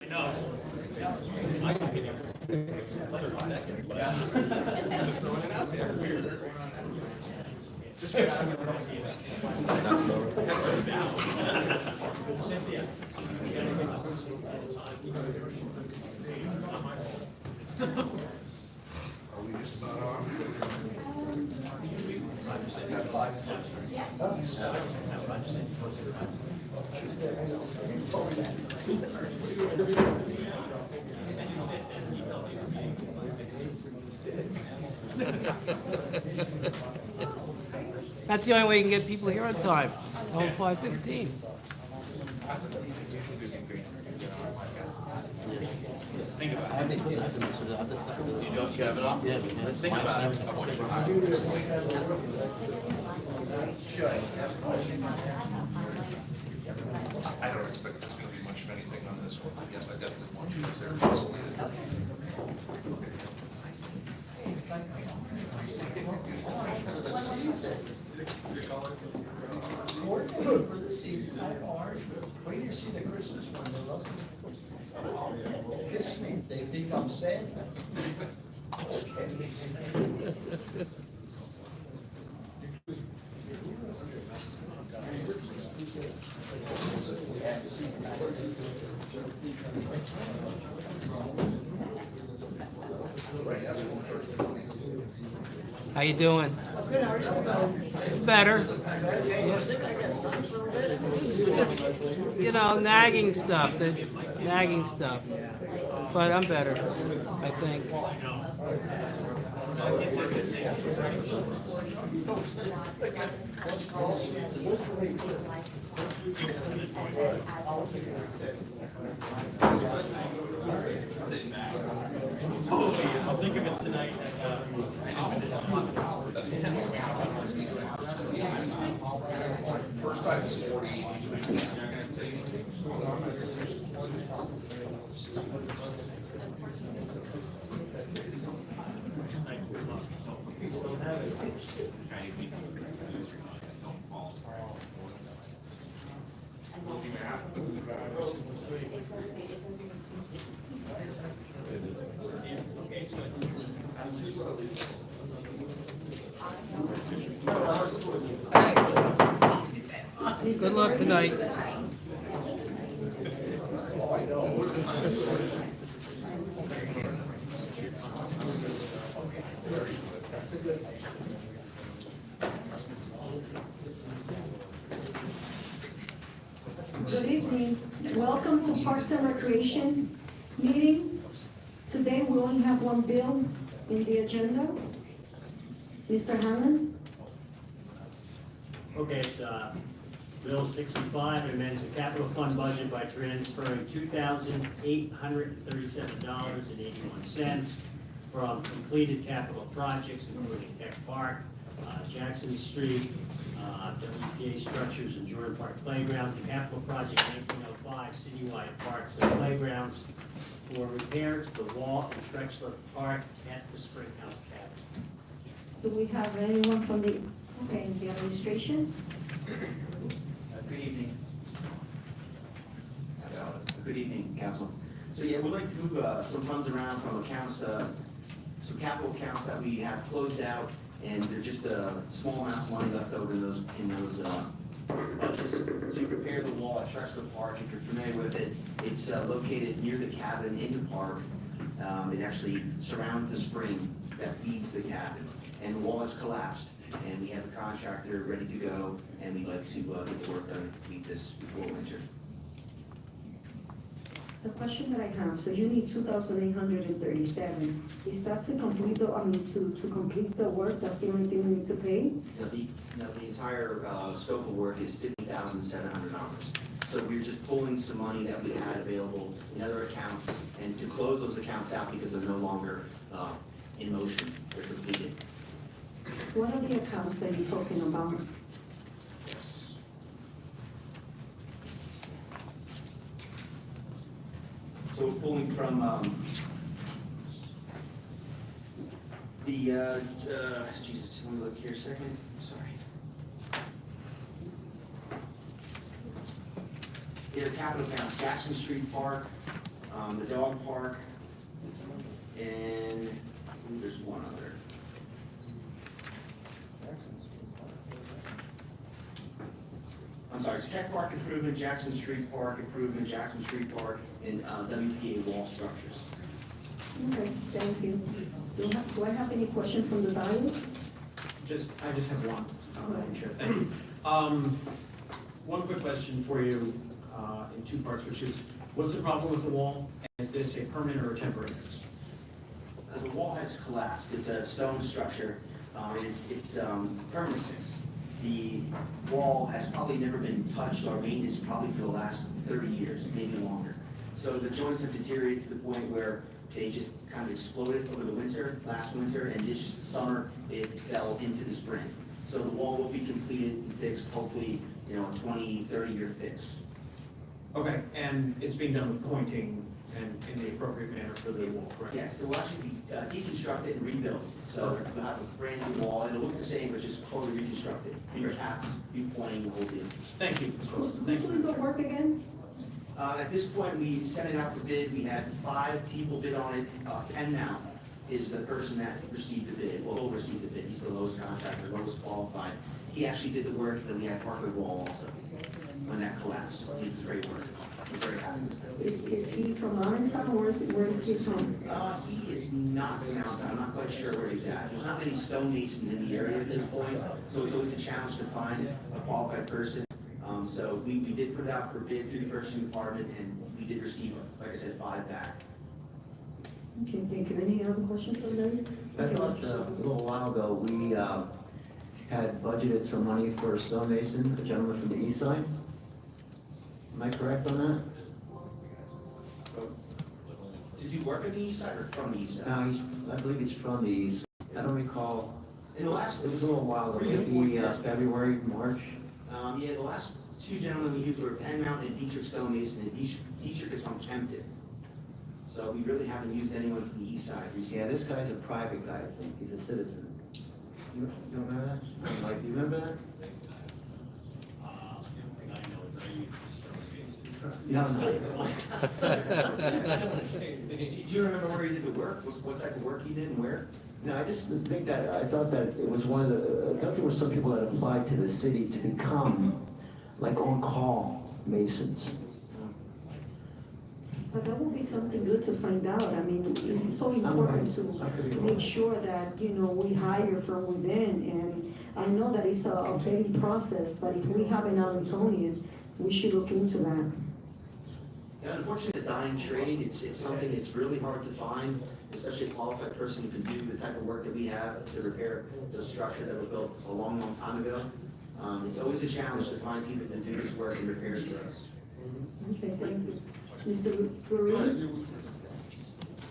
No. My opinion. Just throwing it out there. Just Cynthia. Are we just about on? That's the only way you can get people here on time. Oh, 5:15. Let's think about it. I have the other stuff. You don't have it on? Yeah, Let's think about it. I want you I don't expect there's gonna be much of anything on this one. Yes, I definitely want you there. For the season, I orange, but wait till you see the Christmas one, they love it. Kiss me, they think I'm Santa. How you doing? Better. Just, nagging stuff, But I'm better, I think. I'll think of it tonight. First time is 40. Good luck tonight. Good evening. Welcome to Parks and Recreation meeting. Today we only have one bill in the agenda. Mr. Hammond? Okay, it's Bill 65, it amends the capital fund budget by transferring $2,837.81 from completed capital projects, including Tech Park, Jackson Street, WPA structures and Jordan Park Playground, to capital project 1905, citywide parks and playgrounds for repairs to the wall in Trexler Park at the Springhouse Cabin. Do we have anyone from the administration? Good evening. Good evening, Council. So yeah, we'd like to move some funds around from accounts, some capital accounts that we have closed out, and they're just small amounts of money left over in those budgets. To repair the wall at Trexler Park, if you're familiar with it, it's located near the cabin in the park. It actually surrounds the spring that feeds the cabin, and the wall has collapsed. And we have a contractor ready to go, and we'd like to get the work done and complete this before winter. The question that I have, so you need 2,837. Is that to complete the, to complete the work? That's the only thing we need to pay? The entire scope of work is $50,700. So we're just pulling some money that we had available in other accounts, and to close those accounts out because they're no longer in motion, they're completed. What are the accounts that you're talking about? So we're pulling from Jesus, let me look here a second, sorry. Their capital accounts, Jackson Street Park, the dog park, and I believe there's one other. I'm sorry, it's Tech Park improvement, Jackson Street Park improvement, Jackson Street Park, and WPA wall structures. Okay, thank you. Do I have any question from the audience? I just have one, Madam Chair, thank you. One quick question for you, in two parts, which is, what's the problem with the wall? Is this a permanent or a temporary fix? The wall has collapsed, it's a stone structure, and it's permanent fix. The wall has probably never been touched or maintenance probably for the last 30 years, maybe longer. So the joints have deteriorated to the point where they just kind of exploded over the winter, last winter, and this summer it fell into the spring. So the wall will be completed and fixed, hopefully, a 20, 30-year fix. Okay, and it's being done with pointing and in the appropriate manner for the wall, correct? Yes, it will actually be deconstructed and rebuilt. So we'll have a brand new wall, and it'll look the same, but just totally reconstructed. New caps, new pointing, the whole deal. Thank you, Mr. Who's Wilson, thank doing the you. work again? At this point, we sent it out for bid. We had 5 people bid on it. Ken now is the person that received the bid, will receive the bid. He's the lowest contractor, lowest qualified. He actually did the work, then we had Parkway Wall also, when that collapsed. He did great work. We're very happy with it. Is he from Allentown, or where is he from? He is not from Allentown. I'm not quite sure where he's at. There's not many stonemasons in the area at this point, so it's always a challenge to find a qualified person. So we did put it out for bid through the purchasing department, and we did receive, like I said, 5 back. Okay, thank you. Any other questions from them? I thought a little while ago, we had budgeted some money for a stonemason, a gentleman from the east side. Am I correct on that? Did you work on the east side or from the east side? No, I believe he's from the east. I don't recall. In the last, It was a little while ago, 3 to 4 maybe years. February, March. Yeah, the last 2 gentlemen we used were Penn Mountain and Dietrich Stonemason, and Dietrich is from Kempton. So we really haven't used anyone from the east side recently. Yeah, this guy's a private guy, I think. He's a citizen. You don't remember that? Mike, do you remember that? No, no. Do you remember where he did the work? What type of work he did and where? No, I just think that, I thought that it was one of the, I thought there were some people that applied to the city to become like on-call masons. But that would be something good to find out. I mean, it's so important to make sure that, we hire from within. And I know that it's a vetting process, but if we have an Allentonian, we should look into that. Yeah, unfortunately, the dying trade, it's something that's really hard to find, especially a qualified person who can do the type of work that we have to repair the structure that was built a long, long time ago. It's always a challenge to find people to do this work and repairs for us. Okay, thank you. Mr. Gurley?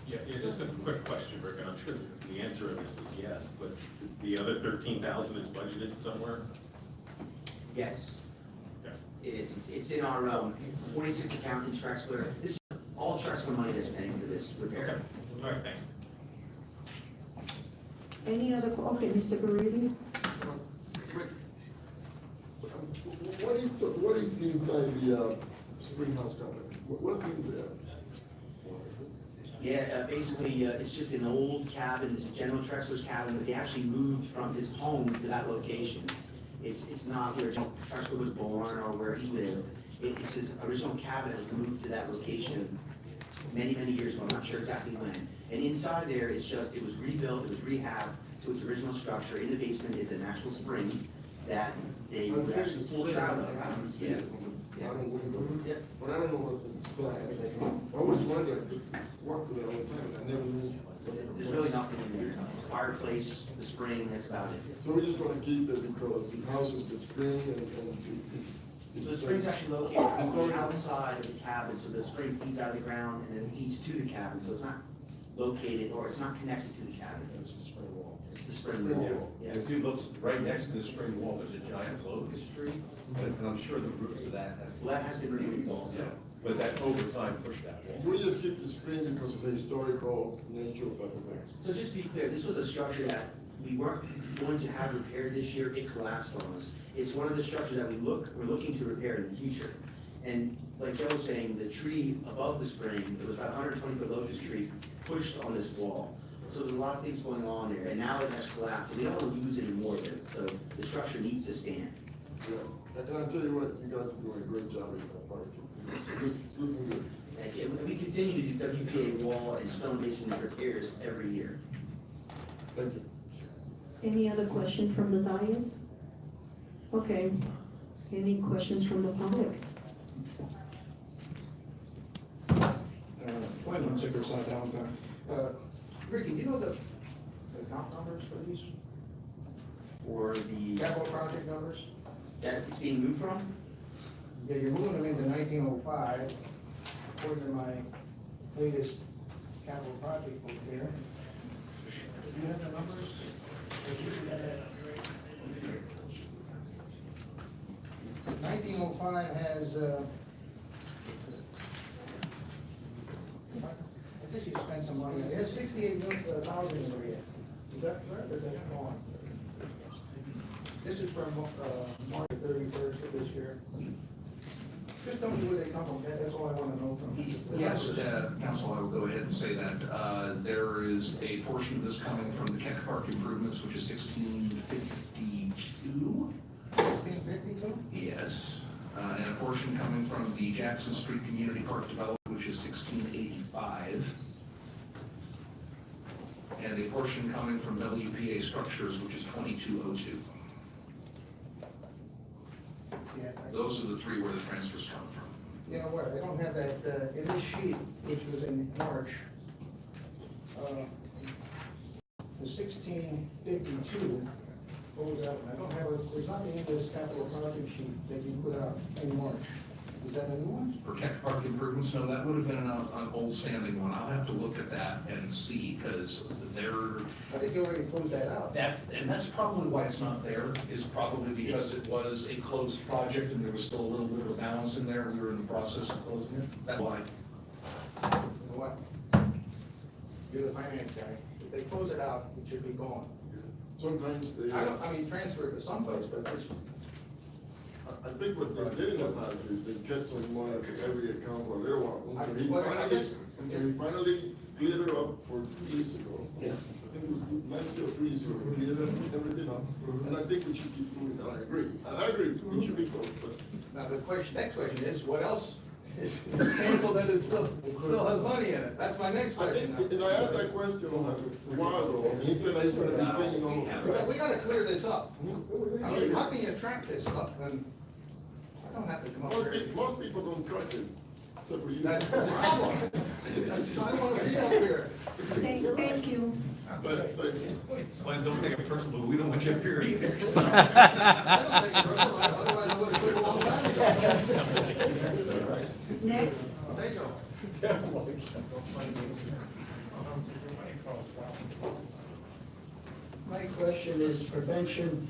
Yeah, just a quick question, Rick, and I'm sure the answer to this is yes, but the other 13,000 is budgeted somewhere? Yes, Okay. it is. It's in our 46 account in Trexler. This is all Trexler money that's paying for this repair. All right, thanks. Any other, okay, Mr. Gurley? What is inside the Spring House company? What's in there? Yeah, basically, it's just an old cabin, it's a General Trexler's cabin, but they actually moved from his home to that location. It's not where General Trexler was born or where he lived. It's his original cabin that was moved to that location many, many years ago, I'm not sure exactly when. And inside there, it was rebuilt, it was rehabbed to its original structure. In the basement is an actual spring that they I'm would saying actually it's pull split out out, of. I can see it from the bottom window, Yep. but I don't know what's inside. I always wondered, walk there all the time, I never knew. There's really nothing in there. It's a fireplace, the spring, that's about it. So we just wanna keep it because the house is the spring and So the spring's actually located on the outside of the cabin, so the spring feeds out of the ground and then feeds to the cabin, so it's not located, or it's not connected to the cabin. It's the spring wall. It's the spring wall, yeah. If you look right next to the spring wall, there's a giant locust tree, and I'm sure the roots of that have. Well, that has been removed also. Yeah, but that over time pushed that wall. we just keep the spring because of the historical nature of it. So just to be clear, this was a structure that we weren't going to have repaired this year, it collapsed on us. It's one of the structures that we're looking to repair in the future. And like Joe was saying, the tree above the spring, it was about 120-foot locust tree, pushed on this wall. So there's a lot of things going on there, and now it has collapsed, and we don't want to lose any more of it, so the structure needs to stand. Yeah, and I tell you what, you guys are doing a great job in that park. It's looking good. Thank you. And we continue to do WPA wall and stone masonry repairs every year. Thank you. Any other question from the dais? Okay, any questions from the public? 21 side downtown. Ricky, you know the account numbers for these For the, capital project numbers? that it's being moved from? Yeah, you're moving them into 1905, according to my latest capital project book here. Do you have the numbers? 1905 has, I guess you spent some money on it. It has 68,000 in there. Is that correct, or is that wrong? This is from March 31st of this year. Just tell me where they come from, that's all I want to know from you. Yes, Council, I will go ahead and say that. There is a portion of this coming from the Keck Park improvements, which is 1652. 1652? Yes, and a portion coming from the Jackson Street Community Park Development, which is 1685. And a portion coming from WPA Structures, which is 2202. Yeah. Those are the three where the transfers come from. You know what, I don't have that, in this sheet, which was in March, the 1652 goes out, and I don't have, there's nothing in this capital project sheet that you put out in March. Is that a new one? For Keck Park improvements, no, that would have been an old standing one. I'll have to look at that and see, because they're, I think you already closed that out. and that's probably why it's not there, is probably because it was a closed project and there was still a little bit of a balance in there. We were in the process of closing it. That's why. You know what? You're the finance guy. If they close it out, it should be gone. Sometimes they, I mean, transfer it to someplace, but it's, I think what they did in the past is they kept some money in every account for a little while. Until he Well, I finally, guess- until he finally cleared it up for 2 years ago. Yeah. I think it was 90 or 3 years ago, he cleared everything up, and I think we should keep doing that, I agree. I agree, it should be closed, but now the next question is, what else is canceled that it still has money in it? That's my next I think, question. and I asked that question a while ago, and he said he's gonna be cleaning all of it. We gotta clear this up. I mean, how can you track this stuff? And I don't have to come up here. Most people don't track it, except for you. That's the problem. That's why I wanna be up here. Thank you. But, Well, don't take it personal, but we don't want you up here either, so. I don't think it's personal, otherwise I would've quit a long time ago. Next, Thank you. My question is, prevention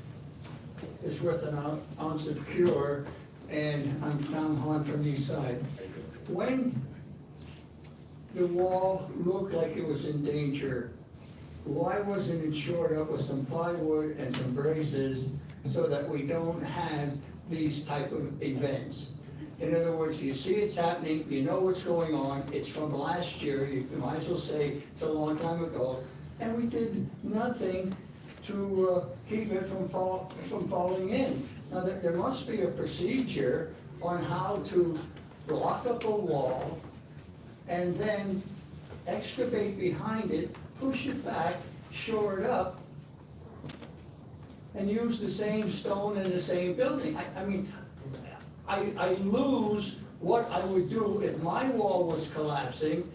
is worth an ounce of cure, and I'm Tom Hahn from the east side. When the wall looked like it was in danger, why wasn't it shored up with some plywood and some braces so that we don't have these type of events? In other words, you see it's happening, you know what's going on, it's from last year, you might as well say it's a long time ago, and we did nothing to keep it from falling in. Now, there must be a procedure on how to block up a wall and then excavate behind it, push it back, shore it up, and use the same stone in the same building. I mean, I lose what I would do if my wall was collapsing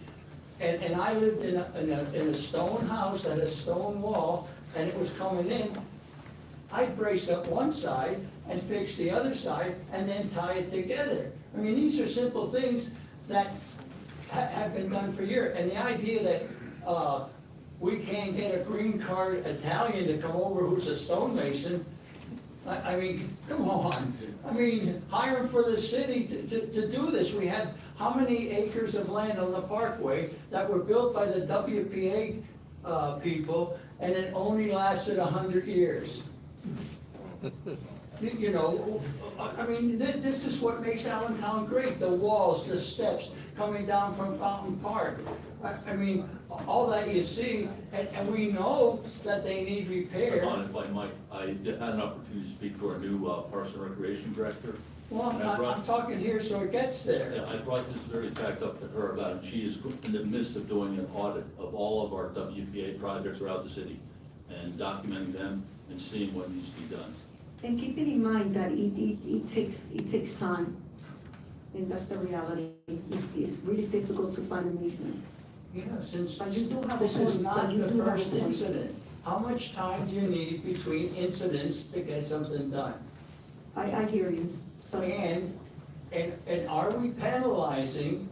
and I lived in a stone house and a stone wall and it was coming in. I'd brace up one side and fix the other side and then tie it together. I mean, these are simple things that have been done for years. And the idea that we can't get a green card Italian to come over who's a stonemason, I mean, come on. I mean, hire him for the city to do this. We had how many acres of land on the Parkway that were built by the WPA people, and it only lasted 100 years. You know, I mean, this is what makes Allentown great, the walls, the steps coming down from Fountain Park. I mean, all that you see, and we know that they need repair. Ron, if I might, I had an opportunity to speak to our new Parks and Recreation Director. Well, I'm talking here so it gets there. Yeah, I brought this very fact up to her about it. She is in the midst of doing an audit of all of our WPA projects throughout the city and documenting them and seeing what needs to be done. And keeping in mind that it takes time, and that's the reality. It's really difficult to find an easement. Yeah, since But you do have a this is point, not but you the do have a first point. incident. How much time do you need between incidents to get something done? I hear you. But And are we penalizing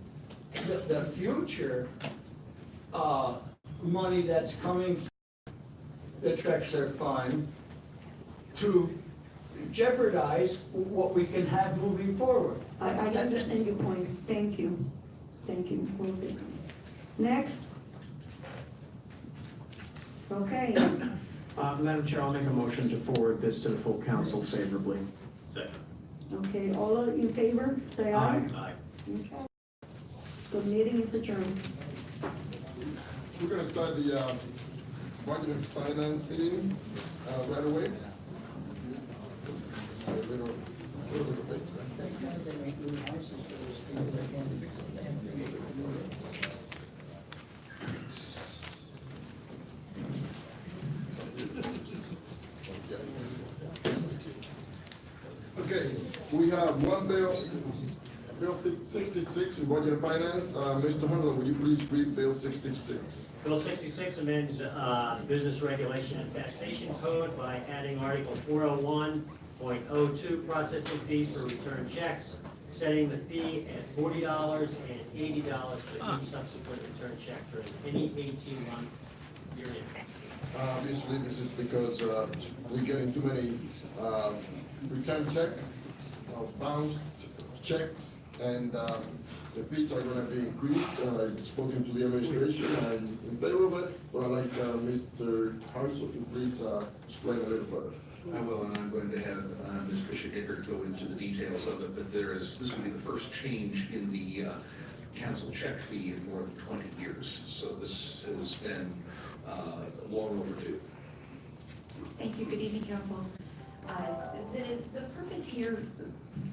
the future, money that's coming from the Trexler Fund to jeopardize what we can have moving forward? I understand your point. Thank you. Thank you. Will do. Next. Okay, Madam Chair, I'll make a motion to forward this to the full council favorably. Second. okay, all in favor, say aye. Aye. Okay. The meeting is adjourned. We're gonna start the, budget and finance meeting, right away. Okay, we have one bill, Bill 66 in budget and finance. Mr. Hunter, would you please read Bill 66? Bill 66 amends Business Regulation and Taxation Code by adding Article 401.02 processing fees for return checks, setting the fee at $40 and $80 for each subsequent return check during any 18-month period. Obviously, this is because we're getting too many return checks, bounced checks, and the fees are gonna be increased. I've spoken to the administration, I'm in favor of it, but I'd like Mr. Harsel to please explain a little further. I will, and I'm going to have Ms. Tricia Dickert go into the details of it, but this will be the first change in the cancel check fee in more than 20 years. So this has been long overdue. Thank you. Good evening, council.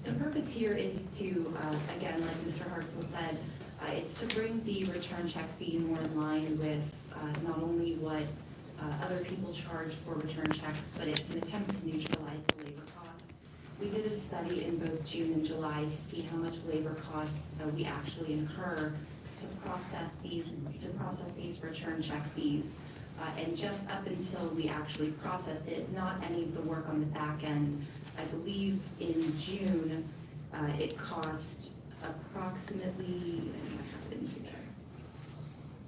The purpose here is to, again, like Mr. Hartzell said, it's to bring the return check fee more in line with not only what other people charge for return checks, but it's an attempt to neutralize the labor cost. We did a study in both June and July to see how much labor costs we actually incur to process these return check fees. And just up until we actually process it, not any of the work on the back end. I believe in June, it cost approximately,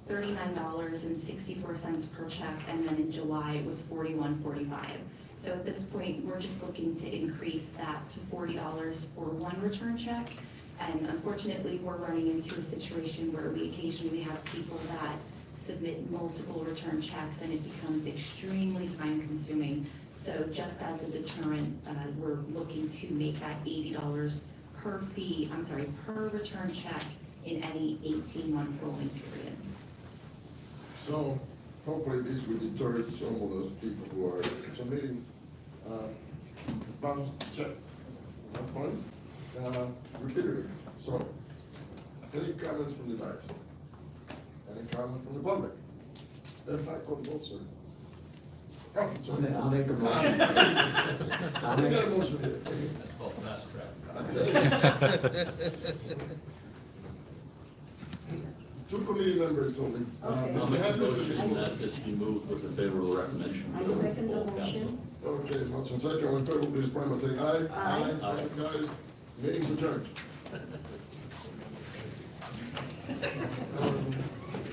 $39.64 per check, and then in July it was $41.45. So at this point, we're just looking to increase that to $40 for one return check. And unfortunately, we're running into a situation where we occasionally have people that submit multiple return checks, and it becomes extremely time consuming. So just as a deterrent, we're looking to make that $80 per return check in any 18-month rolling period. So hopefully this will deter some of those people who are submitting bounced checks, funds, repeatedly. So, any comments from the guys? Any comment from the public? Then I call the vote, sir. Oh, sorry. I'll make a motion. We got a motion here. That's called fast track. Two committee members only. Okay. I'll Mr. make a Henderson motion is that this be moved with a favorable recommendation. I to second the full council. motion. Okay, motion second, all in favor, please respond by saying aye. Aye. Motion carries. Meeting's adjourned.